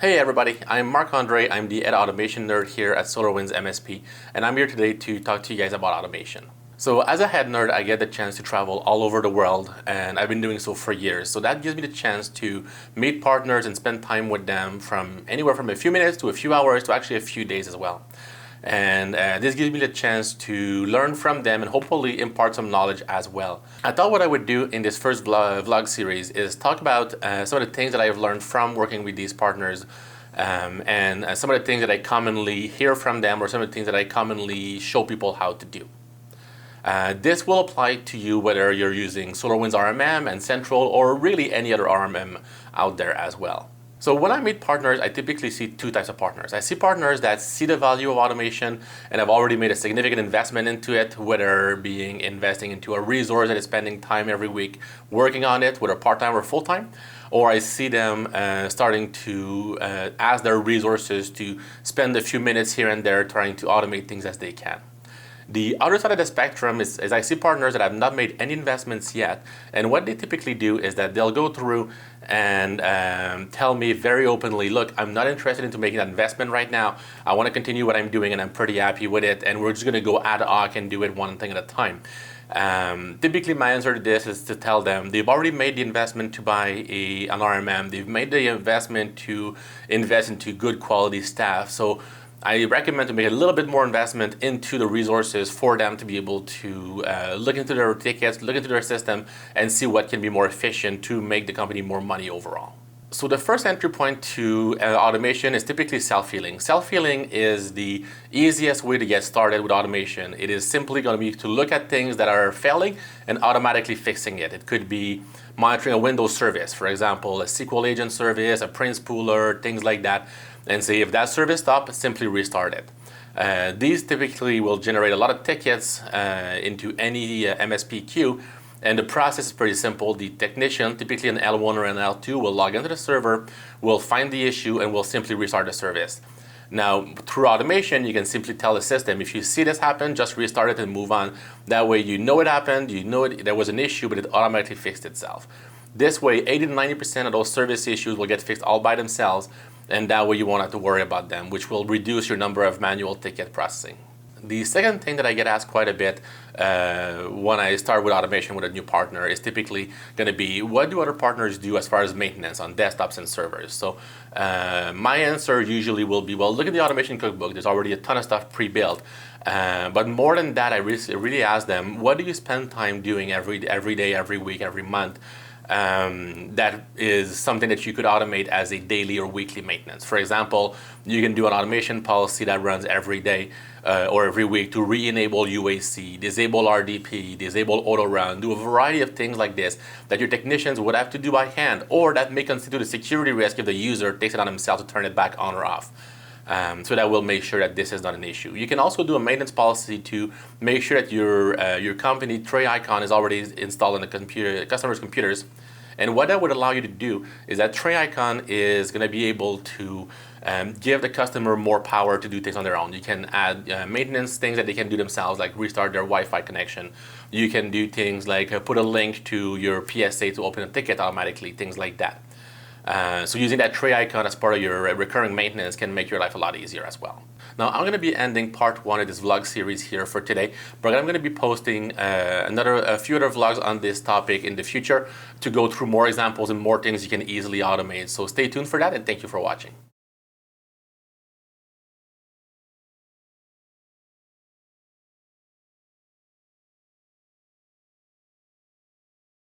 Hey everybody, I'm Mark Andre. I'm the Ed Automation nerd here at SolarWinds MSP, and I'm here today to talk to you guys about automation. So as a head nerd, I get the chance to travel all over the world, and I've been doing so for years. So that gives me the chance to meet partners and spend time with them from anywhere from a few minutes to a few hours to actually a few days as well. And this gives me the chance to learn from them and hopefully impart some knowledge as well. I thought what I would do in this first vlog series is talk about some of the things that I've learned from working with these partners, and some of the things that I commonly hear from them, or some of the things that I commonly show people how to do. This will apply to you whether you're using SolarWinds RMM and Central, or really any other RMM out there as well. So when I meet partners, I typically see two types of partners. I see partners that see the value of automation and have already made a significant investment into it, whether being investing into a resource that is spending time every week working on it, whether part-time or full-time, or I see them starting to ask their resources to spend a few minutes here and there trying to automate things as they can. The other side of the spectrum is I see partners that have not made any investments yet, and what they typically do is that they'll go through and tell me very openly, look, I'm not interested into making that investment right now. I want to continue what I'm doing and I'm pretty happy with it, and we're just going to go ad hoc and do it one thing at a time. Typically my answer to this is to tell them they've already made the investment to buy an RMM, they've made the investment to invest into good quality staff, so I recommend to make a little bit more investment into the resources for them to be able to look into their tickets, look into their system, and see what can be more efficient to make the company more money overall. So the first entry point to automation is typically self-healing. Self-healing is the easiest way to get started with automation. It is simply going to be to look at things that are failing and automatically fixing it. It could be monitoring a Windows service, for example, a SQL agent service, a Prince Pooler, things like that, and say if that service stops, simply restart it. These typically will generate a lot of tickets into any MSP queue, and the process is pretty simple. The technician, typically an L1 or an L2, will log into the server, will find the issue, and will simply restart the service. Now, through automation, you can simply tell the system, if you see this happen, just restart it and move on. That way you know it happened, you know there was an issue, but it automatically fixed itself. This way, 80 to 90% of those service issues will get fixed all by themselves, and that way you won't have to worry about them, which will reduce your number of manual ticket processing. The second thing that I get asked quite a bit when I start with automation with a new partner is typically going to be, what do other partners do as far as maintenance on desktops and servers? So my answer usually will be, well, look at the automation cookbook. There's already a ton of stuff pre-built. But more than that, I really ask them, what do you spend time doing every day, every week, every month? That is something that you could automate as a daily or weekly maintenance. For example, you can do an automation policy that runs every day or every week to re-enable UAC, disable RDP, disable auto run, do a variety of things like this that your technicians would have to do by hand, or that may constitute a security risk if the user takes it on himself to turn it back on or off. So that will make sure that this is not an issue. You can also do a maintenance policy to make sure that your company tray icon is already installed on the customer's computers. And what that would allow you to do is that tray icon is going to be able to give the customer more power to do things on their own. You can add maintenance things that they can do themselves, like restart their Wi-Fi connection. You can do things like put a link to your PSA to open a ticket automatically, things like that. So using that tray icon as part of your recurring maintenance can make your life a lot easier as well. Now I'm going to be ending part 1 of this vlog series here for today, but I'm going to be posting a few other vlogs on this topic in the future to go through more examples and more things you can easily automate. So stay tuned for that, and thank you for watching.